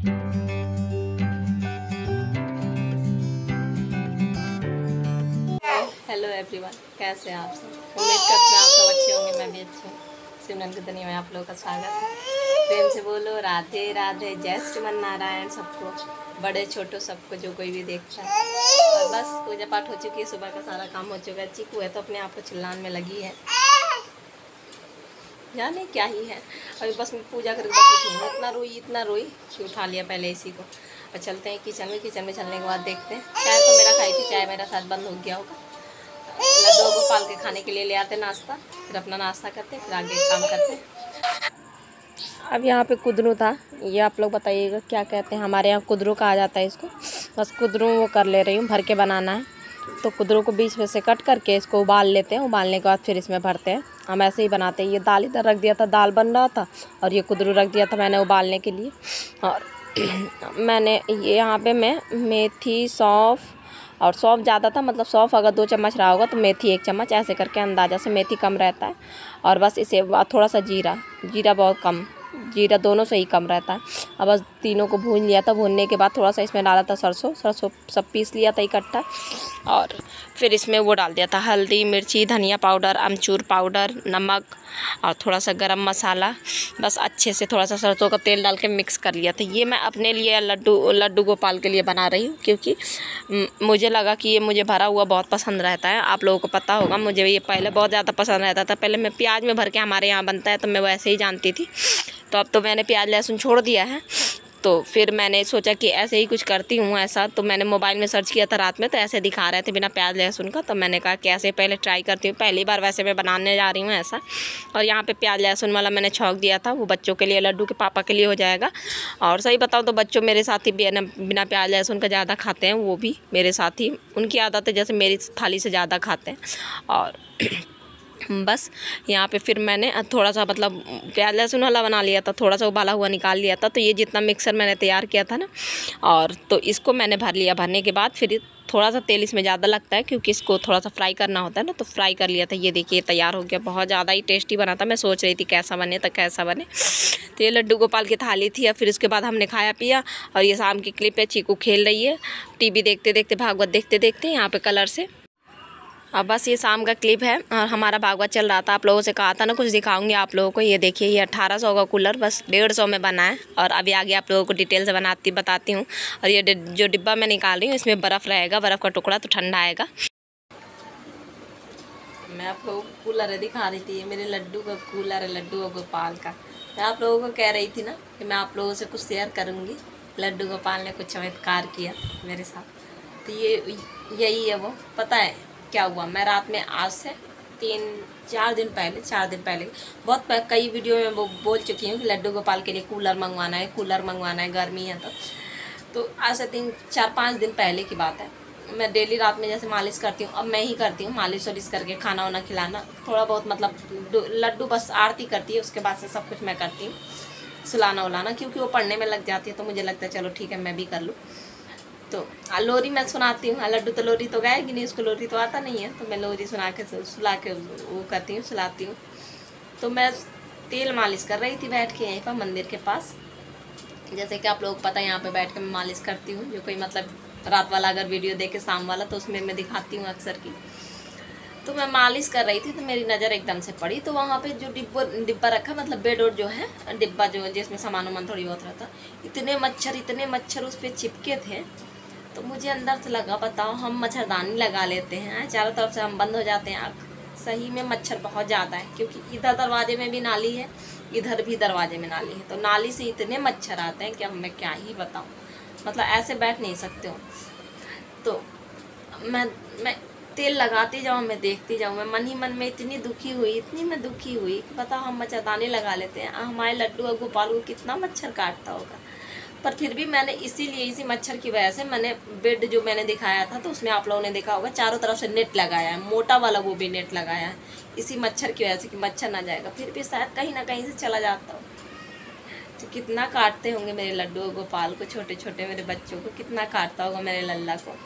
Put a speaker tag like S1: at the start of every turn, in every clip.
S1: Hello everyone, कैसे हैं आप सब। उम्मीद करते हैं आप सब अच्छे होंगे, मैं भी अच्छी हूँ। सिमरन की दुनिया में आप लोगों का स्वागत है। प्रेम से बोलो राधे राधे, जय श्रीमन नारायण। सबको, बड़े छोटो सबको, जो कोई भी देखता है। और बस पूजा पाठ हो चुकी है, सुबह का सारा काम हो चुका है। चीकू है तो अपने आप को चिल्लाने में लगी है, जाने क्या ही है। अभी बस मैं पूजा करके बस उठी हूँ, इतना रोई कि उठा लिया पहले इसी को। और चलते हैं किचन में चलने के बाद देखते हैं। चाय तो मेरा खाई थी, चाय मेरा साथ बंद हो गया होगा। लड्डू को पाल के खाने के लिए ले आते नाश्ता, फिर अपना नाश्ता करते, फिर आगे काम करते। अब यहाँ पे कुदरू था, ये आप लोग बताइएगा क्या कहते हैं। हमारे यहाँ कुदरू कहा जाता है इसको। बस कुदरू वो कर ले रही हूँ, भर के बनाना है। तो कुदरू को बीच में से कट करके इसको उबाल लेते हैं। उबालने के बाद फिर इसमें भरते हैं। हम ऐसे ही बनाते हैं। ये दाल इधर रख दिया था, दाल बन रहा था, और ये कुदरू रख दिया था मैंने उबालने के लिए। और मैंने ये यहाँ पे मैं मेथी, सौंफ, और सौंफ ज़्यादा था, मतलब सौंफ अगर 2 चम्मच रहा होगा तो मेथी 1 चम्मच, ऐसे करके अंदाज़ा से। मेथी कम रहता है। और बस इसे थोड़ा सा जीरा बहुत कम, जीरा दोनों से ही कम रहता है। अब बस तीनों को भून लिया था। भूनने के बाद थोड़ा सा इसमें डाला था सरसों सब पीस लिया था इकट्ठा। और फिर इसमें वो डाल दिया था हल्दी, मिर्ची, धनिया पाउडर, अमचूर पाउडर, नमक और थोड़ा सा गरम मसाला। बस अच्छे से थोड़ा सा सरसों का तेल डाल के मिक्स कर लिया था। ये मैं अपने लिए लड्डू गोपाल के लिए बना रही हूँ, क्योंकि मुझे लगा कि ये मुझे भरा हुआ बहुत पसंद रहता है। आप लोगों को पता होगा, मुझे ये पहले बहुत ज़्यादा पसंद रहता था। पहले मैं प्याज में भर के, हमारे यहाँ बनता है तो मैं वैसे ही जानती थी। तो अब तो मैंने प्याज लहसुन छोड़ दिया है। तो फिर मैंने सोचा कि ऐसे ही कुछ करती हूँ ऐसा। तो मैंने मोबाइल में सर्च किया था रात में, तो ऐसे दिखा रहे थे बिना प्याज लहसुन का। तो मैंने कहा कि ऐसे पहले ट्राई करती हूँ, पहली बार वैसे मैं बनाने जा रही हूँ ऐसा। और यहाँ पे प्याज लहसुन वाला मैंने छौंक दिया था, वो बच्चों के लिए, लड्डू के पापा के लिए हो जाएगा। और सही बताऊँ तो बच्चों मेरे साथ ही बिना प्याज लहसुन का ज़्यादा खाते हैं। वो भी मेरे साथ ही, उनकी आदत है जैसे मेरी थाली से ज़्यादा खाते हैं। और बस यहाँ पे फिर मैंने थोड़ा सा, मतलब प्याज लहसुन वाला बना लिया था, थोड़ा सा उबाला हुआ निकाल लिया था। तो ये जितना मिक्सर मैंने तैयार किया था ना, और तो इसको मैंने भर लिया। भरने के बाद फिर थोड़ा सा तेल इसमें ज़्यादा लगता है, क्योंकि इसको थोड़ा सा फ्राई करना होता है ना, तो फ्राई कर लिया था। ये देखिए तैयार हो गया, बहुत ज़्यादा ही टेस्टी बना था। मैं सोच रही थी कैसा बने तो कैसा बने। तो ये लड्डू गोपाल की थाली थी। और फिर उसके बाद हमने खाया पिया। और ये शाम की क्लिप है, चीकू खेल रही है टीवी देखते देखते, भागवत देखते देखते यहाँ पे कलर से। अब बस ये शाम का क्लिप है और हमारा भागवत चल रहा था। आप लोगों से कहा था ना कुछ दिखाऊंगी आप लोगों को। ये देखिए, ये 1800 का कूलर बस 150 में बना है। और अभी आगे आप लोगों को डिटेल से बताती हूँ। और ये जो डिब्बा मैं निकाल रही हूँ, इसमें बर्फ़ रहेगा, बर्फ़ का टुकड़ा, तो ठंडा आएगा। मैं आप लोगों को कूलर दिखा रही थी, ये मेरे लड्डू का कूलर है, लड्डू गोपाल का। मैं आप लोगों को कह रही थी ना कि मैं आप लोगों से कुछ शेयर करूँगी। लड्डू गोपाल ने कुछ चमत्कार किया मेरे साथ। तो ये यही है वो। पता है क्या हुआ? मैं रात में, आज से 4 दिन पहले बहुत कई वीडियो में वो बोल चुकी हूँ कि लड्डू गोपाल के लिए कूलर मंगवाना है, गर्मी है तो आज से 4-5 दिन पहले की बात है। मैं डेली रात में जैसे मालिश करती हूँ, अब मैं ही करती हूँ मालिश वालिश करके, खाना वाना खिलाना, थोड़ा बहुत, मतलब लड्डू बस आरती करती है, उसके बाद से सब कुछ मैं करती हूँ, सुलाना उलाना, क्योंकि वो पढ़ने में लग जाती है। तो मुझे लगता है चलो ठीक है मैं भी कर लूँ। तो लोरी मैं सुनाती हूँ। लड्डू तो लोरी तो गाएगी नहीं, उसको लोरी तो आता नहीं है। तो मैं लोरी सुला के वो करती हूँ, सुलाती हूँ। तो मैं तेल मालिश कर रही थी बैठ के यहीं पर मंदिर के पास। जैसे कि आप लोगों को पता है, यहाँ पे बैठ के मैं मालिश करती हूँ। जो कोई मतलब रात वाला अगर वीडियो देखे, शाम वाला, तो उसमें मैं दिखाती हूँ अक्सर की। तो मैं मालिश कर रही थी तो मेरी नज़र एकदम से पड़ी। तो वहाँ पे जो डिब्बा रखा, मतलब बेड और जो है डिब्बा, जो जिसमें सामान वामान थोड़ी बहुत रहता, इतने मच्छर उस पर चिपके थे। तो मुझे अंदर से लगा, बताओ, हम मच्छरदानी लगा लेते हैं, चारों तरफ से हम बंद हो जाते हैं, सही में मच्छर बहुत ज़्यादा है। क्योंकि इधर दरवाजे में भी नाली है, इधर भी दरवाजे में नाली है। तो नाली से इतने मच्छर आते हैं कि अब मैं क्या ही बताऊँ, मतलब ऐसे बैठ नहीं सकते हो। तो मैं तेल लगाती जाऊँ, मैं देखती जाऊँ, मैं मन ही मन में इतनी दुखी हुई कि बताओ, हम मच्छरदानी लगा लेते हैं, हमारे लड्डू और गोपाल को कितना मच्छर काटता होगा। पर फिर भी मैंने इसी मच्छर की वजह से मैंने बेड जो मैंने दिखाया था, तो उसमें आप लोगों ने देखा होगा, चारों तरफ से नेट लगाया है, मोटा वाला वो भी नेट लगाया है, इसी मच्छर की वजह से कि मच्छर ना जाएगा। फिर भी शायद कहीं ना कहीं से चला जाता हो। तो कितना काटते होंगे मेरे लड्डू गोपाल को, छोटे छोटे मेरे बच्चों को कितना काटता होगा मेरे लल्ला को।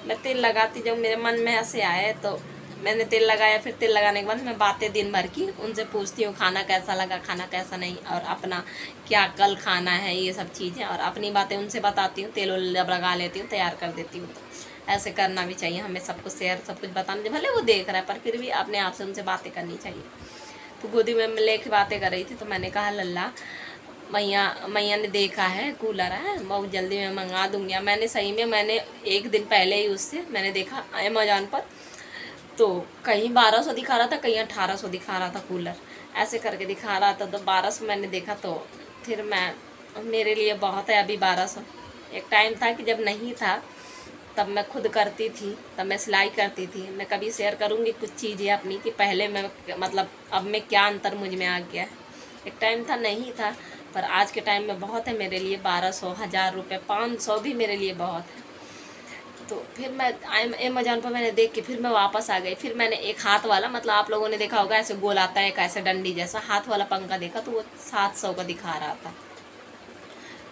S1: मैं तेल लगाती जाऊँ, मेरे मन में ऐसे आए तो मैंने तेल लगाया, फिर तेल लगाने के बाद मैं बातें दिन भर की उनसे पूछती हूँ, खाना कैसा लगा, खाना कैसा नहीं, और अपना क्या कल खाना है, ये सब चीज़ें, और अपनी बातें उनसे बताती हूँ। तेल जब लगा लेती हूँ, तैयार कर देती हूँ। तो ऐसे करना भी चाहिए हमें, सबको शेयर सब कुछ बताना, भले वो देख रहा है पर फिर भी अपने आप से उनसे बातें करनी चाहिए। तो गोदी में लेके बातें कर रही थी, तो मैंने कहा लल्ला मैया मैया ने देखा है कूलर है, बहुत जल्दी मैं मंगा दूंगी। मैंने सही में मैंने एक दिन पहले ही उससे मैंने देखा अमेज़ॉन पर, तो कहीं 1200 दिखा रहा था, कहीं 1800 दिखा रहा था कूलर, ऐसे करके दिखा रहा था। तो 1200 मैंने देखा, तो फिर मैं मेरे लिए बहुत है अभी 1200। एक टाइम था कि जब नहीं था तब मैं खुद करती थी, तब मैं सिलाई करती थी। मैं कभी शेयर करूँगी कुछ चीज़ें अपनी कि पहले मैं मतलब अब में क्या अंतर मुझ में आ गया है। एक टाइम था नहीं था, पर आज के टाइम में बहुत है मेरे लिए। 1200, 1000 रुपये, 500 भी मेरे लिए बहुत है। तो फिर मैं अमेज़ॉन पर मैंने देख के फिर मैं वापस आ गई। फिर मैंने एक हाथ वाला, मतलब आप लोगों ने देखा होगा ऐसे गोल आता है, एक ऐसे डंडी जैसा हाथ वाला पंखा देखा, तो वो 700 का दिखा रहा था।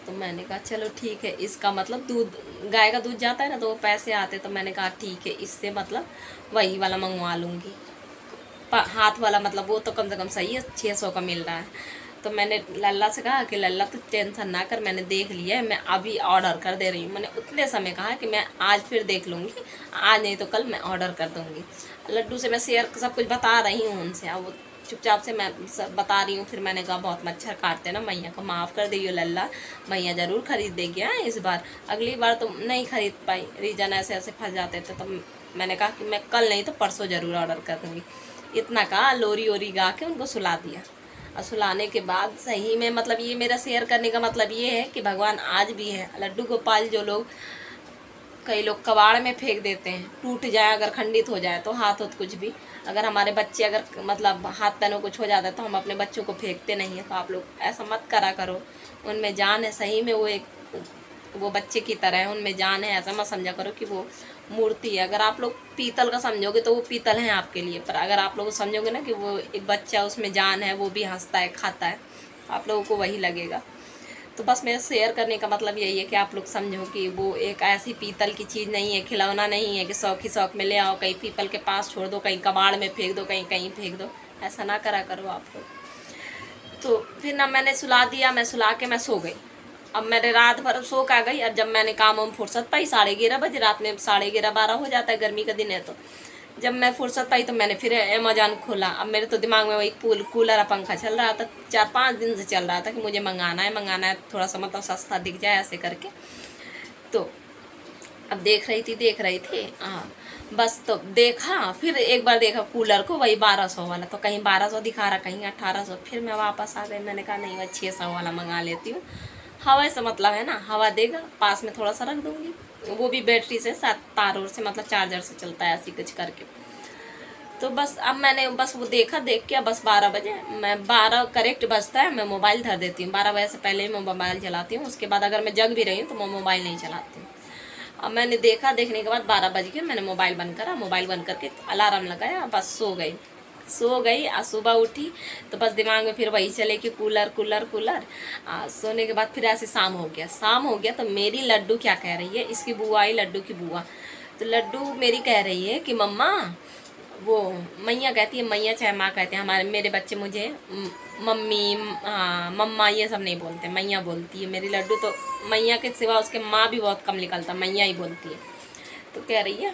S1: तो मैंने कहा चलो ठीक है, इसका मतलब दूध, गाय का दूध जाता है ना, तो वो पैसे आते। तो मैंने कहा ठीक है, इससे मतलब वही वाला मंगवा लूँगी, हाथ वाला, मतलब वो तो कम से कम सही है, 600 का मिल रहा है। तो मैंने लल्ला से कहा कि लल्ला तो टेंशन ना कर, मैंने देख लिया है, मैं अभी ऑर्डर कर दे रही हूँ। मैंने उतने समय कहा कि मैं आज फिर देख लूँगी, आज नहीं तो कल मैं ऑर्डर कर दूँगी। लड्डू से मैं शेयर सब कुछ बता रही हूँ उनसे, अब वो चुपचाप से मैं सब बता रही हूँ। फिर मैंने कहा बहुत मच्छर काटते ना, मैया को माफ़ कर दियो लल्ला, मैया ज़रूर खरीद देगी हाँ इस बार, अगली बार तो नहीं खरीद पाई, रीजन ऐसे ऐसे फंस जाते थे। तो मैंने कहा कि मैं कल नहीं तो परसों ज़रूर ऑर्डर कर दूँगी। इतना कहा, लोरी ओरी गा के उनको सुला दिया। और सुलाने के बाद सही में, मतलब ये मेरा शेयर करने का मतलब ये है कि भगवान आज भी है। लड्डू गोपाल जो लोग, कई लोग कबाड़ में फेंक देते हैं, टूट जाए अगर खंडित हो जाए तो, हाथ होत कुछ भी, अगर हमारे बच्चे अगर मतलब हाथ पैरों कुछ हो जाता है तो हम अपने बच्चों को फेंकते नहीं हैं। तो आप लोग ऐसा मत करा करो, उनमें जान है, सही में वो बच्चे की तरह है, उनमें जान है। ऐसा मत समझा करो कि वो मूर्ति है। अगर आप लोग पीतल का समझोगे तो वो पीतल है आपके लिए, पर अगर आप लोग समझोगे ना कि वो एक बच्चा, उसमें जान है, वो भी हंसता है, खाता है, आप लोगों को वही लगेगा। तो बस मेरा शेयर करने का मतलब यही है कि आप लोग समझो कि वो एक ऐसी पीतल की चीज़ नहीं है, खिलौना नहीं है कि शौक ही शौक में ले आओ, कहीं पीपल के पास छोड़ दो, कहीं कबाड़ में फेंक दो, कहीं कहीं फेंक दो। ऐसा ना करा करो आप लोग। तो फिर ना मैंने सुला दिया, मैं सुला के मैं सो गई। अब मेरे रात भर सो का गई। अब जब मैंने काम वाम फुर्सत पाई, 11:30 बजे रात में, 11:30 12 हो जाता है, गर्मी का दिन है। तो जब मैं फुर्सत पाई तो मैंने फिर अमेज़ॉन खोला। अब मेरे तो दिमाग में वही कूलर पंखा चल रहा था, 4-5 दिन से चल रहा था कि मुझे मंगाना है, थोड़ा सा मतलब सस्ता दिख जाए ऐसे करके। तो अब देख रही थी हाँ, बस। तो देखा, फिर एक बार देखा कूलर को, वही 1200 वाला, तो कहीं 1200 दिखा रहा, कहीं 1800। फिर मैं वापस आ गई, मैंने कहा नहीं, वह 600 वाला मंगा लेती हूँ। हवा से मतलब है ना, हवा देगा, पास में थोड़ा सा रख दूँगी, वो भी बैटरी से, साथ तार से, मतलब चार्जर से चलता है, ऐसी कुछ करके। तो बस अब मैंने बस वो देखा, देख के बस 12 बजे, मैं 12 करेक्ट बजता है मैं मोबाइल धर देती हूँ। 12 बजे से पहले ही मैं मोबाइल चलाती हूँ, उसके बाद अगर मैं जग भी रही हूँ तो मैं मोबाइल नहीं चलाती हूँ। अब मैंने देखा, देखने के बाद 12 बज के मैंने मोबाइल बंद करा, मोबाइल बंद करके अलार्म लगाया, बस सो गई। और सुबह उठी तो बस दिमाग में फिर वही चले कि कूलर कूलर कूलर। सोने के बाद फिर ऐसे शाम हो गया तो मेरी लड्डू क्या कह रही है, इसकी बुआ आई, लड्डू की बुआ। तो लड्डू मेरी कह रही है कि मम्मा, वो मैया कहती है, मैया चाहे माँ कहते हैं, मेरे बच्चे मुझे मम्मी, हाँ मम्मा, ये सब नहीं बोलते, मैया बोलती है मेरी लड्डू। तो मैया के सिवा उसके माँ भी बहुत कम निकलता, मैया ही बोलती है। तो कह रही है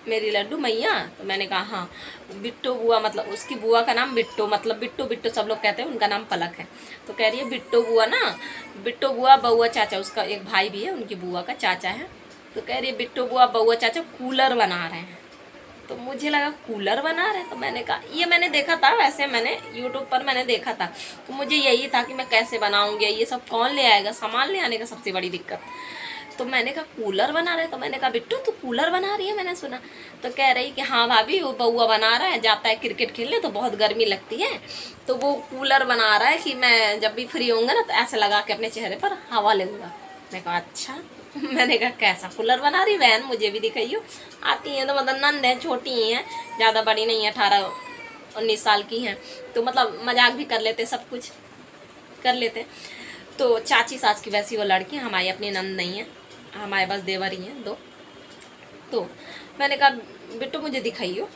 S1: मेरी लड्डू मैया। तो मैंने कहा हाँ। बिट्टू बुआ, मतलब उसकी बुआ का नाम बिट्टू, मतलब बिट्टू बिट्टू सब लोग कहते हैं, उनका नाम पलक है। तो कह रही है बिट्टू बुआ ना, बिट्टू बुआ बउआ चाचा, उसका एक भाई भी है, उनकी बुआ का चाचा है। तो कह रही है बिट्टू बुआ बउआ चाचा कूलर बना रहे हैं। तो मुझे लगा कूलर बना रहे, तो मैंने कहा, ये मैंने देखा था, वैसे मैंने यूट्यूब पर मैंने देखा था, तो मुझे यही था कि मैं कैसे बनाऊंगी, ये सब कौन ले आएगा, सामान ले आने का सबसे बड़ी दिक्कत। तो मैंने कहा कूलर बना रहे, तो मैंने कहा बिट्टू तू कूलर बना रही है, मैंने सुना। तो कह रही कि हाँ भाभी, वो बउआ बना रहा है, जाता है क्रिकेट खेलने तो बहुत गर्मी लगती है, तो वो कूलर बना रहा है कि मैं जब भी फ्री होऊंगा ना तो ऐसे लगा के अपने चेहरे पर हवा लूँगा। मैं कहा अच्छा। मैंने कहा कैसा कूलर बना रही बहन, मुझे भी दिखाइयो। आती हैं तो मतलब नंद है, छोटी ही हैं, ज़्यादा बड़ी नहीं है, 18-19 साल की हैं, तो मतलब मजाक भी कर लेते, सब कुछ कर लेते। तो चाची सास की वैसी वो लड़की, हमारी अपनी नंद नहीं है, हमारे बस देवर ही हैं 2। तो मैंने कहा बिट्टू मुझे दिखाइयो।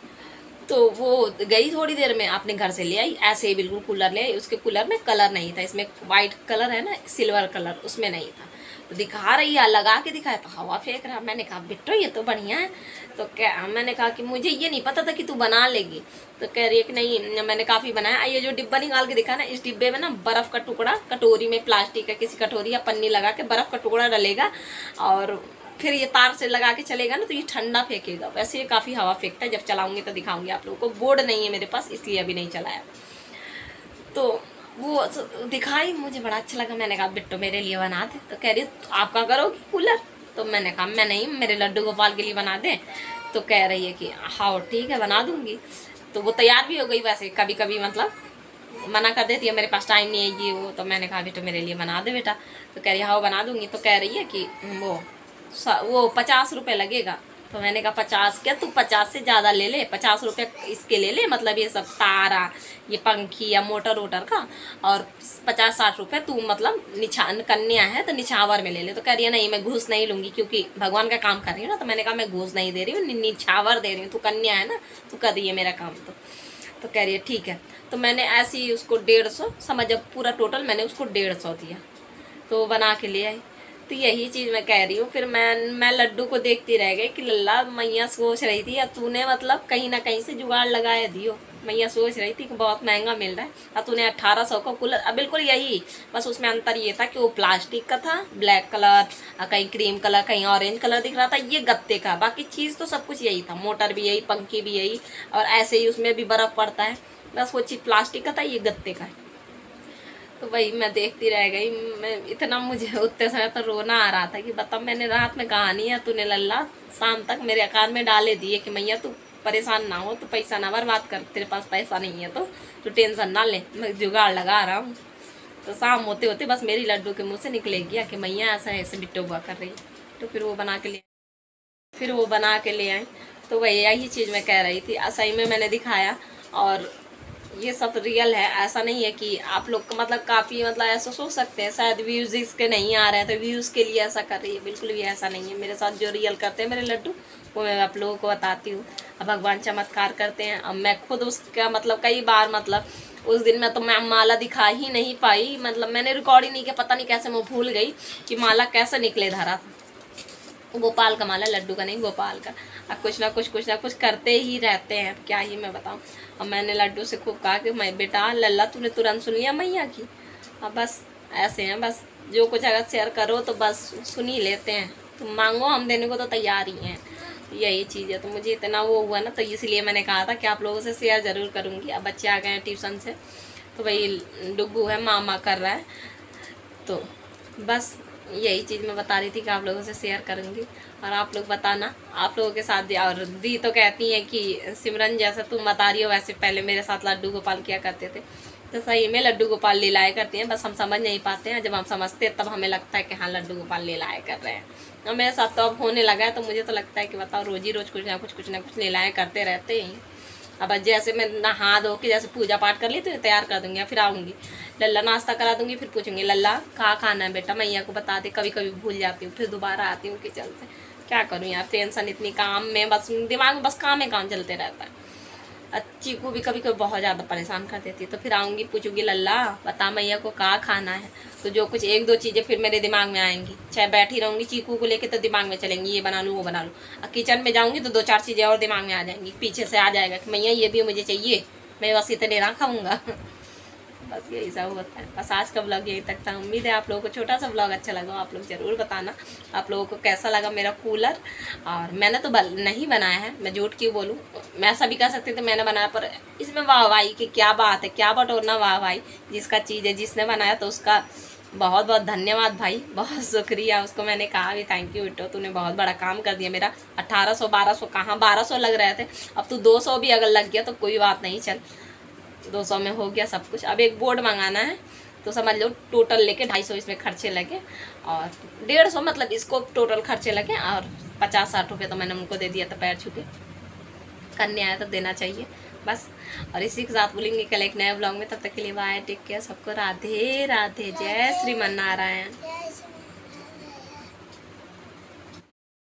S1: तो वो गई थोड़ी देर में अपने घर से ले आई, ऐसे ही बिल्कुल कूलर ले आई। उसके कूलर में कलर नहीं था, इसमें वाइट कलर है ना, सिल्वर कलर, उसमें नहीं था। तो दिखा रही है, लगा के दिखाया तो हवा फेंक रहा। मैंने कहा बिट्टो ये तो बढ़िया है। तो क्या, मैंने कहा कि मुझे ये नहीं पता था कि तू बना लेगी। तो कह रही है कि नहीं मैंने काफ़ी बनाया। ये जो डिब्बा निकाल के दिखा ना, इस डिब्बे में ना बर्फ़ का टुकड़ा, कटोरी में प्लास्टिक का किसी कटोरी या पन्नी लगा के बर्फ़ का टुकड़ा डलेगा और फिर ये तार से लगा के चलेगा ना, तो ये ठंडा फेंकेगा। वैसे ये काफ़ी हवा फेंकता है, जब चलाऊंगी तो दिखाऊंगी आप लोगों को। बोर्ड नहीं है मेरे पास, इसलिए अभी नहीं चलाया। तो वो दिखाई, मुझे बड़ा अच्छा लगा। मैंने कहा बिट्टो मेरे लिए बना दे। तो कह रही तो आप क्या करोगी कूलर? तो मैंने कहा मैं नहीं, मेरे लड्डू गोपाल के लिए बना दे। तो कह रही है कि हाँ ठीक है बना दूंगी। तो वो तैयार भी हो गई। वैसे कभी कभी मतलब मना कर देती है, मेरे पास टाइम नहीं है ये वो। तो मैंने कहा बेटा मेरे लिए बना दे बेटा। तो कह रही हाँ बना दूंगी। तो कह रही है कि वो 50 रुपये लगेगा। तो मैंने कहा 50 क्या, तू 50 से ज़्यादा ले ले, 50 रुपये इसके ले ले, मतलब ये सब तारा, ये पंखी या मोटर वोटर का, और 50-60 रुपये तू मतलब कन्या है तो निछावर में ले ले। तो कह रही है नहीं मैं घूस नहीं लूँगी, क्योंकि भगवान का काम कर रही हूँ ना। तो मैंने कहा मैं घूस नहीं दे रही हूँ, निछावर दे रही हूँ, तू कन्या है ना, तू कर रही है मेरा काम। तो कह रही है ठीक है। तो मैंने ऐसे ही उसको 150 समझ, जब पूरा टोटल मैंने उसको 150 दिया। तो वो बना के ले आई। तो यही चीज़ मैं कह रही हूँ। फिर मैं लड्डू को देखती रह गई कि लल्ला मैया सोच रही थी या तूने मतलब कहीं ना कहीं से जुगाड़ लगाया दियो। मैया सोच रही थी कि बहुत महंगा मिल रहा है और तूने 1800 का कूलर। अब बिल्कुल यही, बस उसमें अंतर ये था कि वो प्लास्टिक का था, ब्लैक कलर, कहीं क्रीम कलर, कहीं ऑरेंज कलर दिख रहा था, ये गत्ते का। बाकी चीज़ तो सब कुछ यही था, मोटर भी यही, पंखी भी यही, और ऐसे ही उसमें भी बर्फ़ पड़ता है। बस वो चीज़ प्लास्टिक का था, ये गत्ते का है। तो वही मैं देखती रह गई। मैं इतना, मुझे उतने समय तो रोना आ रहा था कि बता, मैंने रात में कहानी है, तूने लल्ला शाम तक मेरे अकाउंट में डाले दिए कि मैया तू परेशान ना हो, तो पैसा ना बर्बाद कर, तेरे पास पैसा नहीं है तो टेंशन ना ले, मैं जुगाड़ लगा रहा हूँ। तो शाम होते होते बस मेरी लड्डू के मुँह से निकले गया कि मैया ऐसा ऐसे बिट्टो हुआ कर रही। तो फिर वो बना के ले आए। तो वही यही चीज़ मैं कह रही थी, सही में मैंने दिखाया। और ये सब रियल है, ऐसा नहीं है कि आप लोग मतलब काफ़ी मतलब ऐसा सोच सकते हैं शायद व्यूज़ इसके नहीं आ रहे हैं तो व्यूज़ के लिए ऐसा कर रही है। बिल्कुल भी ऐसा नहीं है। मेरे साथ जो रियल करते हैं मेरे लड्डू, वो मैं आप लोगों को बताती हूँ। अब भगवान चमत्कार करते हैं। अब मैं खुद उसका मतलब कई बार मतलब उस दिन में तो मैं माला दिखा ही नहीं पाई, मतलब मैंने रिकॉर्ड ही नहीं किया, पता नहीं कैसे मैं भूल गई कि माला कैसे निकले धरा था। गोपाल का माला, लड्डू का नहीं, गोपाल का। अब कुछ ना कुछ करते ही रहते हैं, क्या ही मैं बताऊं। अब मैंने लड्डू से खूब कहा कि मैं बेटा लल्ला तूने तुरंत सुन लिया मैया की। अब बस ऐसे हैं, बस जो कुछ अगर शेयर करो तो बस सुन ही लेते हैं। तुम मांगो हम देने को तो तैयार ही हैं। यही चीज़ है। तो मुझे इतना वो हुआ ना, तो इसलिए मैंने कहा था कि आप लोगों से शेयर ज़रूर करूँगी। अब बच्चे आ गए हैं ट्यूशन से, तो वही डुग्गू है मामा कर रहा है। तो बस यही चीज़ मैं बता रही थी कि आप लोगों से शेयर करूँगी। और आप लोग बताना आप लोगों के साथ। और दी तो कहती हैं कि सिमरन जैसा तुम बता रही हो वैसे पहले मेरे साथ लड्डू गोपाल किया करते थे। तो सही में लड्डू गोपाल लीलाएँ करती हैं, बस हम समझ नहीं पाते हैं। जब हम समझते हैं तब हमें लगता है कि हाँ लड्डू गोपाल लीलाएँ कर रहे हैं। और मेरे साथ तो अब होने लगा है, तो मुझे तो लगता है कि बताओ रोज़ ही रोज़ कुछ ना कुछ लीलाएँ करते रहते हैं। अब जैसे मैं नहा धो के जैसे पूजा पाठ कर ली तो तैयार कर दूँगी, फिर आऊँगी लल्ला नाश्ता करा दूँगी, फिर पूछूंगी लल्ला कहाँ खाना है बेटा, मैया को बता दे। कभी कभी भूल जाती हूँ, फिर दोबारा आती हूँ किचन से। क्या करूँ यार, टेंशन इतनी, काम में बस दिमाग में बस काम में काम चलते रहता है। चीकू भी कभी कभी बहुत ज़्यादा परेशान कर देती है। तो फिर आऊँगी पूछूंगी लल्ला बता मैया को कहाँ खाना है। तो जो कुछ 1-2 चीज़ें फिर मेरे दिमाग में आएंगी, चाहे बैठी रहूँगी चीकू को लेके तो दिमाग में चलेंगी, ये बना लूँ वो बना लूँ। और किचन में जाऊँगी तो 2-4 चीज़ें और दिमाग में आ जाएंगी, पीछे से आ जाएगा कि मैया ये भी मुझे चाहिए, मैं बस इतने ना खाऊँगा। बस यही सब होता है। बस आज का ब्लॉग यही तक था। उम्मीद है आप लोगों को छोटा सा ब्लॉग अच्छा लगा। आप लोग ज़रूर बताना आप लोगों को कैसा लगा मेरा कूलर। और मैंने तो नहीं बनाया है, मैं झूठ क्यों बोलूँ, मैं ऐसा भी कह सकती थी मैंने बनाया, पर इसमें वाहवाही की क्या बात है, क्या बटोरना वाहवाही। जिसका चीज़ है जिसने बनाया तो उसका बहुत बहुत धन्यवाद भाई, बहुत शुक्रिया। उसको मैंने कहा भी थैंक यू बिट्टो, तूने बहुत बड़ा काम कर दिया मेरा। 1800-1200 कहाँ 1200 लग रहे थे, अब तू 200 भी अगर लग गया तो कोई बात नहीं, चल 200 में हो गया सब कुछ। अब एक बोर्ड मंगाना है तो समझ लो टोटल लेके 250 इसमें खर्चे लगे, और 150 मतलब इसको टोटल खर्चे लगे, और 50-60 रुपये तो मैंने उनको दे दिया था पैर छू के। करने आया तो देना चाहिए बस। और इसी के साथ बोलेंगे कल एक नए ब्लॉग में, तब तक के लिए बाय, टेक केयर, सबको राधे राधे, जय श्रीमन नारायण।